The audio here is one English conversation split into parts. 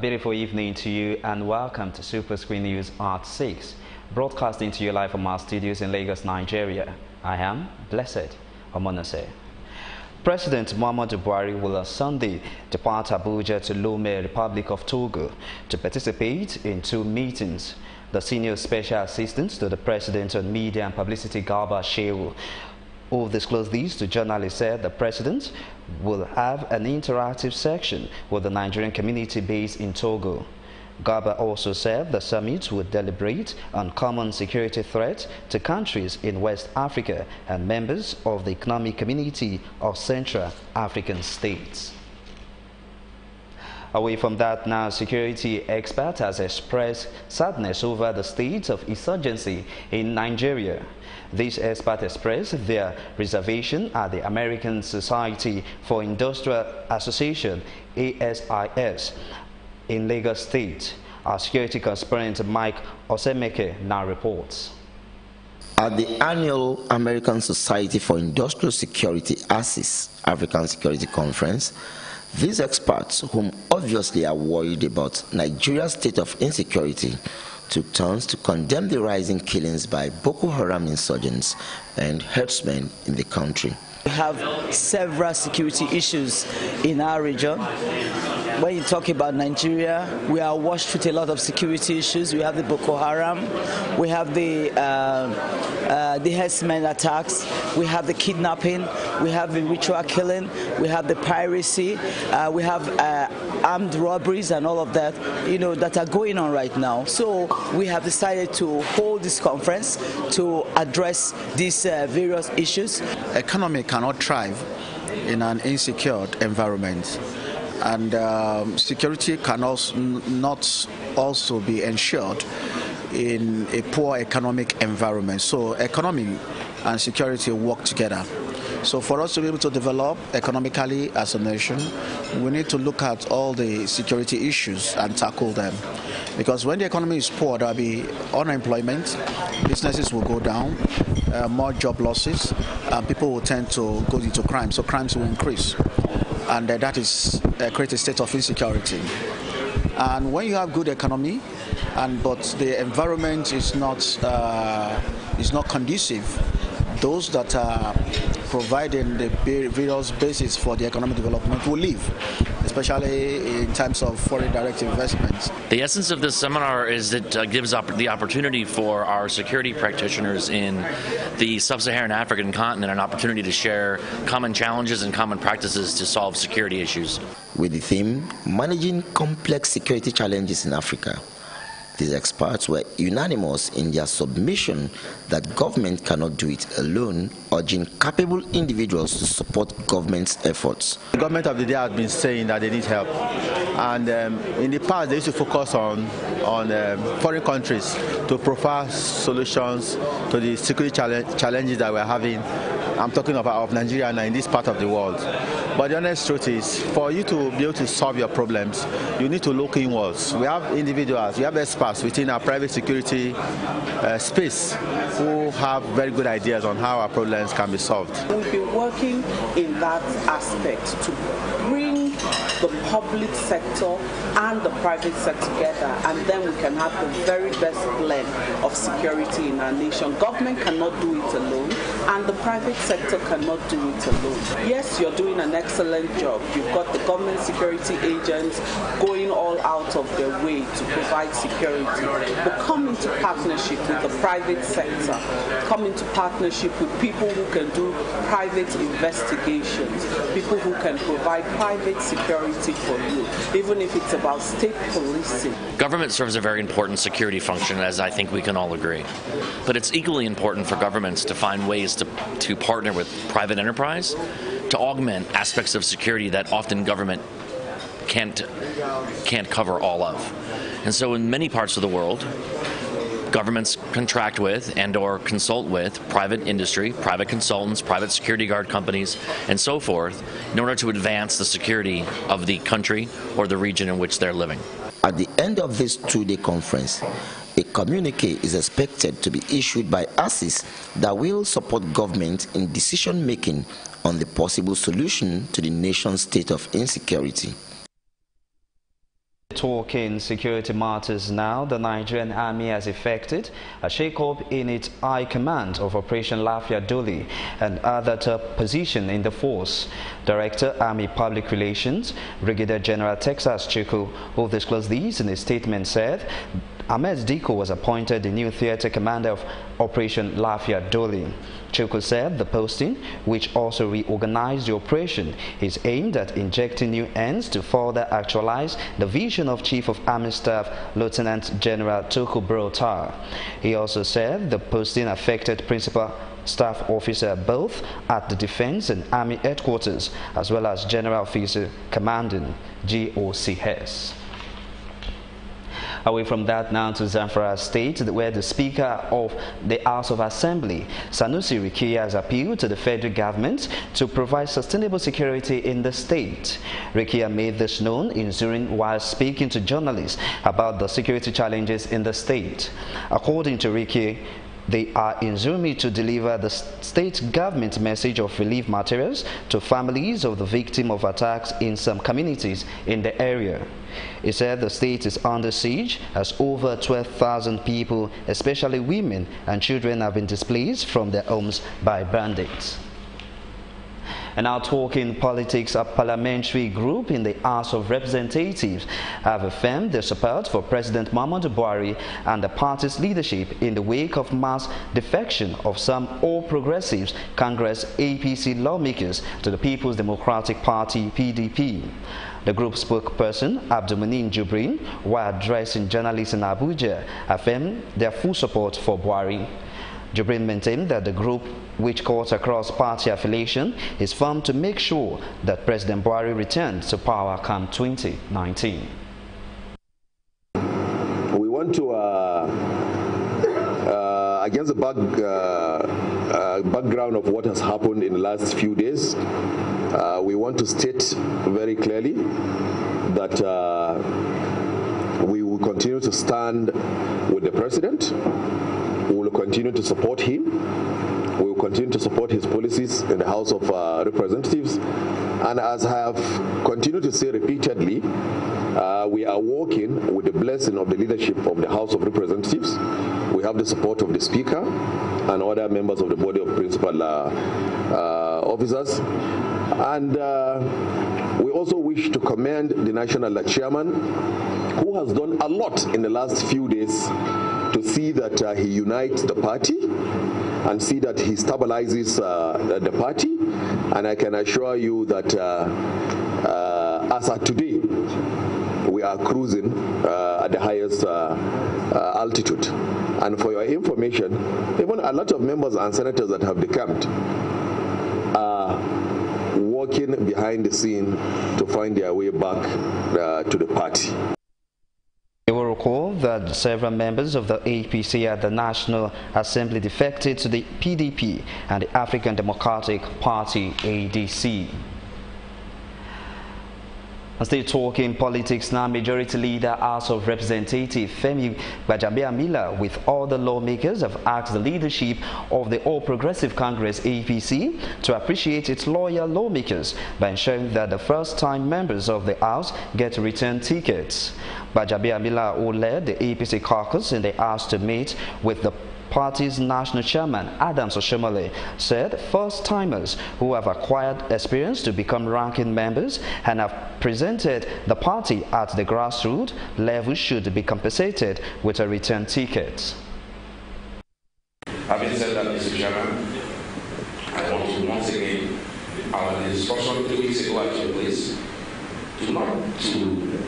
beautiful evening to you and welcome to Superscreen News at 6, broadcasting to you live from our studios in Lagos, Nigeria. I am Blessed Omonose. President Muhammadu Buhari will on Sunday depart Abuja to Lome, Republic of Togo, to participate in two meetings. The Senior Special Assistant to the President on Media and Publicity, Garba Shehu, who disclosed these to journalists, said the President will have an interactive section with the Nigerian community based in Togo. Garba also said the summit would deliberate on common security threats to countries in West Africa and members of the Economic Community of Central African States. Away from that now, security expert has expressed sadness over the state of insurgency in Nigeria. These experts expressed their reservation at the American Society for Industrial Association, ASIS, in Lagos State. Our security correspondent Mike Osemeke now reports. At the annual American Society for Industrial Security, ASIS, African Security Conference, these experts, whom obviously are worried about Nigeria's state of insecurity, took turns to condemn the rising killings by Boko Haram insurgents and herdsmen in the country. We have several security issues in our region. When you talk about Nigeria, we are washed with a lot of security issues. We have the Boko Haram, we have the herdsmen attacks, we have the kidnapping, we have the ritual killing, we have the piracy, we have armed robberies and all of that, that are going on right now. So we have decided to hold this conference to address these various issues. Economy cannot thrive in an insecure environment, and security cannot not also be ensured in a poor economic environment. So economy and security work together. So for us to be able to develop economically as a nation, we need to look at all the security issues and tackle them. Because when the economy is poor, there will be unemployment, businesses will go down, more job losses, and people will tend to go into crime, so crimes will increase. And that is create a state of insecurity. And when you have good economy, but the environment is not conducive, those that are providing the various basis for the economic development will leave, especially in terms of foreign direct investments. The essence of this seminar is it gives the opportunity for our security practitioners in the sub-Saharan African continent an opportunity to share common challenges and common practices to solve security issues. With the theme, Managing Complex Security Challenges in Africa, these experts were unanimous in their submission that government cannot do it alone, urging capable individuals to support government's efforts. The government of the day has been saying that they need help, and in the past they used to focus on foreign countries to provide solutions to the security challenges that we're having. I'm talking about of Nigeria and in this part of the world. But the honest truth is, for you to be able to solve your problems, you need to look inwards. We have individuals, we have experts within our private security space who have very good ideas on how our problems can be solved. We've been working in that aspect to bring the public sector and the private sector together, and then we can have the very best blend of security in our nation. Government cannot do it alone, and the private sector cannot do it alone. Yes, you're doing an excellent job. You've got the government security agents going all out of their way to provide security, but come into partnership with the private sector, come into partnership with people who can do private investigations, people who can provide private security for you, even if it's about state policing. Government serves a very important security function, as I think we can all agree. But it's equally important for governments to find ways to partner with private enterprise to augment aspects of security that often government can't cover all of. And so in many parts of the world, governments contract with and or consult with private industry, private consultants, private security guard companies, and so forth in order to advance the security of the country or the region in which they're living. At the end of this two-day conference, a communique is expected to be issued by ASIS that will support government in decision-making on the possible solution to the nation's state of insecurity. Talking security matters now, the Nigerian Army has effected a shake-up in its high command of Operation Lafia Doli and other top positions in the force. Director, Army Public Relations, Brigadier General Texas Chiku, who disclosed these in a statement, said Ahmed Diko was appointed the new theater commander of Operation Lafia Doli. Chuku said the posting, which also reorganized the operation, is aimed at injecting new ends to further actualize the vision of Chief of Army Staff Lieutenant General Tuku Brotar. He also said the posting affected Principal Staff Officer both at the Defense and Army Headquarters as well as General Officer Commanding GOCS. Away from that now to Zamfara State, where the Speaker of the House of Assembly, Sanusi Rikia, has appealed to the federal government to provide sustainable security in the state. Rikia made this known in Zurich while speaking to journalists about the security challenges in the state. According to Rikia, they are in Zurich to deliver the state government message of relief materials to families of the victims of attacks in some communities in the area. He said the state is under siege as over 12,000 people, especially women and children, have been displaced from their homes by bandits. And now talking politics, a parliamentary group in the House of Representatives have affirmed their support for President Muhammadu Buhari and the party's leadership in the wake of mass defection of some All Progressives Congress APC lawmakers to the People's Democratic Party PDP. The group spokesperson, Abdulmunin Jubrin, while addressing journalists in Abuja, affirmed their full support for Buhari. Jubrin maintained that the group, which cuts across party affiliation, is firm to make sure that President Buhari returns to power come 2019. We want to, against the background of what has happened in the last few days, we want to state very clearly that we will continue to stand with the President. We will continue to support him. We will continue to support his policies in the House of Representatives. And as I have continued to say repeatedly, we are working with the blessing of the leadership of the House of Representatives. We have the support of the Speaker and other members of the body of principal officers. And we also wish to commend the National Chairman, who has done a lot in the last few days to see that he unites the party and see that he stabilizes the party. And I can assure you that as of today, we are cruising at the highest altitude. And for your information, even a lot of members and senators that have decamped are working behind the scene to find their way back to the party. You will recall that several members of the APC at the National Assembly defected to the PDP and the African Democratic Party ADC. And still talking politics now, Majority Leader House of Representatives Femi Gbajabiamila with other lawmakers have asked the leadership of the All Progressive Congress APC to appreciate its loyal lawmakers by ensuring that the first-time members of the House get return tickets. Gbajabiamila, who led the APC caucus in the House to meet with the party's national chairman, Adams Oshomole, said first-timers who have acquired experience to become ranking members and have presented the party at the grassroots level should be compensated with a return ticket. Having said that, Mr. Chairman, I want to once again, our discussion 2 weeks ago at your place, not to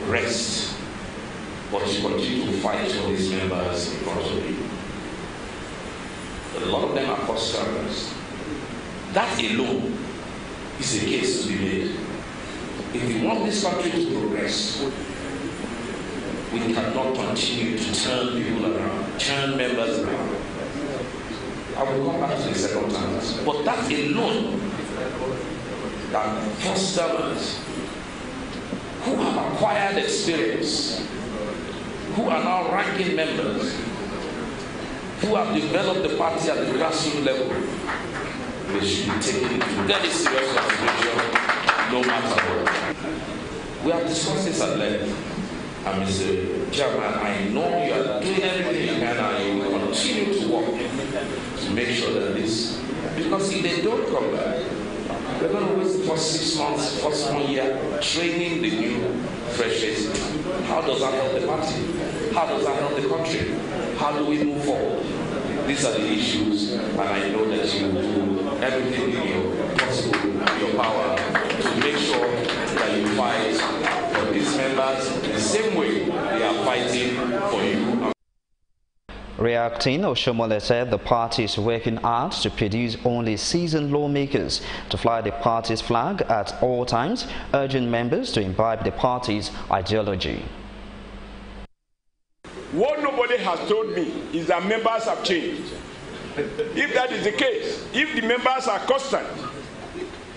rest, but to continue to fight for these members in front of you. A lot of them are first-timers. That alone is a case to be made. If we want this country to progress, we cannot continue to turn people around, turn members around. I will come back to the second time. But that alone, that first-timers who have acquired experience, who are now ranking members, who have developed the party at the grassroots level, they should be taken into very serious consideration, no matter what. We have discussed this at length. And Mr. Chairman, I know you are doing everything you can and you will continue to work to make sure that this, because if they don't come back, we're going to waste the first 6 months, first 1 year training the new fresh faces. How does that help the party? How does that help the country? How do we move forward? These are the issues, and I know that you will do everything in your possible, your power, to make sure that you fight for these members the same way they are fighting for you. Reacting, Oshomole said the party is working hard to produce only seasoned lawmakers to fly the party's flag at all times, urging members to imbibe the party's ideology. What nobody has told me is that members have changed. If that is the case, if the members are constant,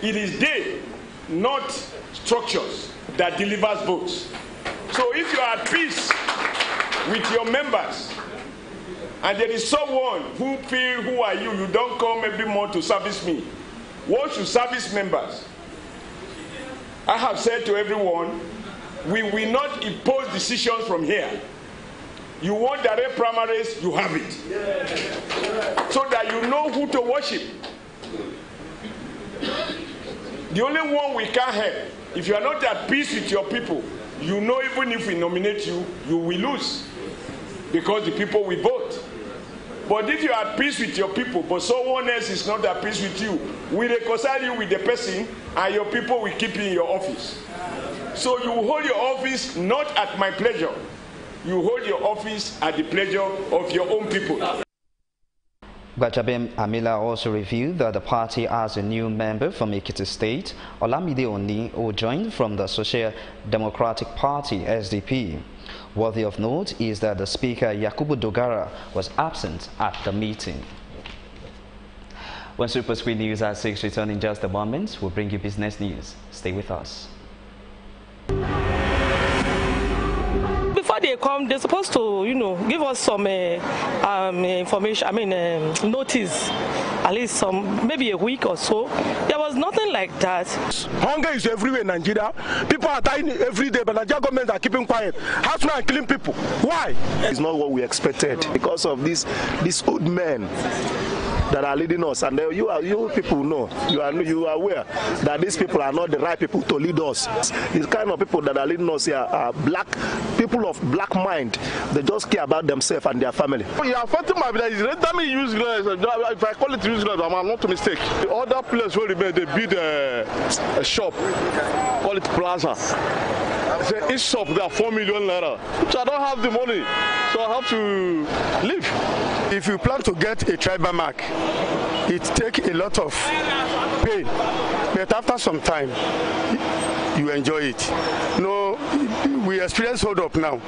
it is they, not structures, that delivers votes. So if you are at peace with your members, and there is someone who feel, who are you don't come every month to service me. What should service members? I have said to everyone, we will not impose decisions from here. You want direct primaries, you have it. So that you know who to worship. The only one we can't help, if you are not at peace with your people, you know even if we nominate you, you will lose. Because the people will vote. But if you are at peace with your people, but someone else is not at peace with you, we reconcile you with the person, and your people will keep you in your office. So you hold your office not at my pleasure. You hold your office at the pleasure of your own people. Gbajabem Amila also revealed that the party has a new member from Ekiti State, Olamide Oni, who joined from the Social Democratic Party, SDP. Worthy of note is that the Speaker, Yakubu Dogara, was absent at the meeting. When Superscreen News at 6 return in just a moment, we'll bring you business news. Stay with us. Before they come, they're supposed to, give us some information, notice, at least maybe a week or so. There was nothing like that. Hunger is everywhere in Nigeria. People are dying every day, but Nigeria government are keeping quiet. Housemen are killing people. Why? It's not what we expected because of these old men that are leading us, and you people know, you are aware that these people are not the right people to lead us. The kind of people that are leading us here are people of black mind. They just care about themselves and their family. You are fighting my village. Let me use if I call it useless, I'm not a mistake. The other place where they build a shop, call it plaza. Say each shop there are 4 million naira, which I don't have the money, so I have to leave. If you plan to get a tribal mark, it takes a lot of pain, but after some time, you enjoy it. No, we experience hold up now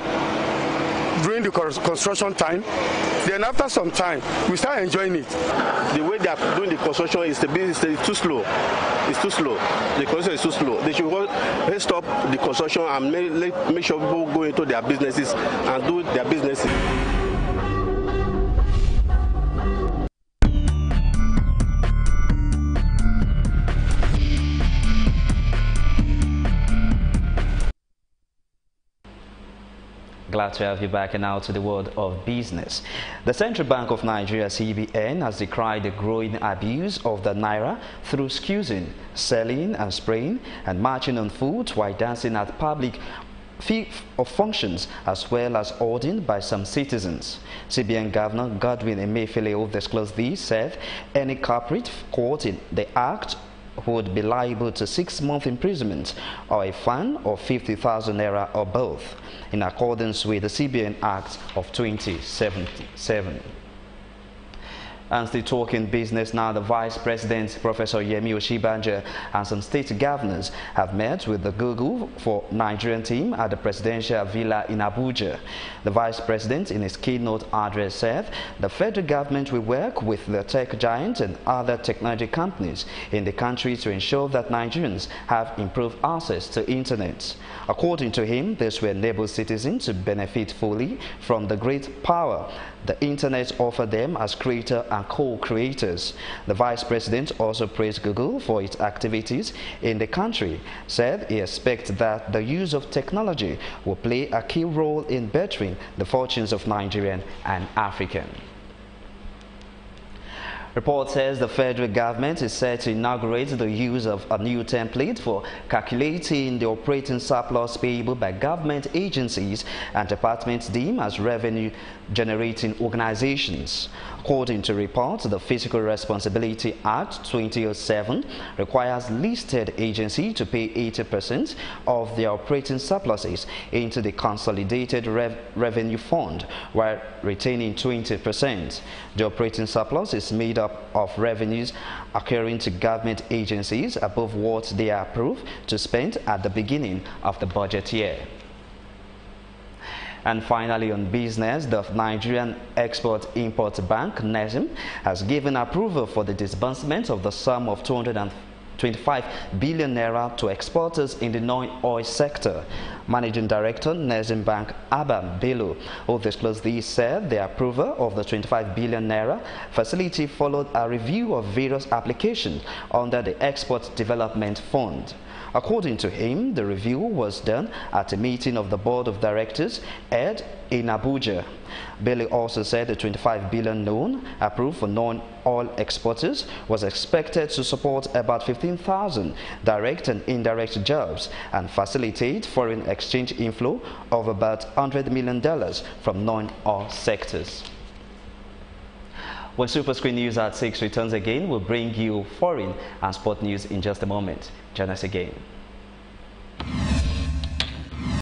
during the construction time. Then after some time, we start enjoying it. The way they are doing the construction is too slow. It's too slow. The construction is too slow. They should stop the construction and make sure people go into their businesses and do their businesses. Glad to have you back, and now to the world of business. The Central Bank of Nigeria, CBN, has decried the growing abuse of the naira through squeezing, selling and spraying, and marching on foot while dancing at public functions, as well as ordained by some citizens. CBN Governor Godwin Emefiele, who disclosed this, said any culprit caught in the act would be liable to 6 months imprisonment or a fine of 50,000 naira or both, in accordance with the CBN Act of 2077. And still talking business now, the Vice President, Professor Yemi Osinbajo, and some state governors have met with the Google for Nigerian team at the Presidential Villa in Abuja. The Vice President, in his keynote address, said the federal government will work with the tech giants and other technology companies in the country to ensure that Nigerians have improved access to internet. According to him, this will enable citizens to benefit fully from the great power the internet offered them as creator and co-creators. The vice president also praised Google for its activities in the country, said he expects that the use of technology will play a key role in bettering the fortunes of Nigerian and African. Report says the federal government is set to inaugurate the use of a new template for calculating the operating surplus payable by government agencies and departments deemed as revenue-generating organizations. According to reports, the Fiscal Responsibility Act 2007 requires listed agencies to pay 80% of their operating surpluses into the Consolidated Revenue Fund, while retaining 20%. The operating surplus is made up of revenues occurring to government agencies above what they are approved to spend at the beginning of the budget year. And finally, on business, the Nigerian Export-Import Bank, NEXIM, has given approval for the disbursement of the sum of 225 billion naira to exporters in the non-oil sector. Managing Director, NEXIM Bank, Abba Bello, who disclosed this, said the approval of the 25 billion naira facility followed a review of various applications under the Export Development Fund. According to him, the review was done at a meeting of the Board of Directors held in Abuja. Bailey also said the 25 billion loan approved for non-oil exporters was expected to support about 15,000 direct and indirect jobs and facilitate foreign exchange inflow of about $100 million from non-oil sectors. When Superscreen News at 6 returns again, we'll bring you foreign and sport news in just a moment. Join us again.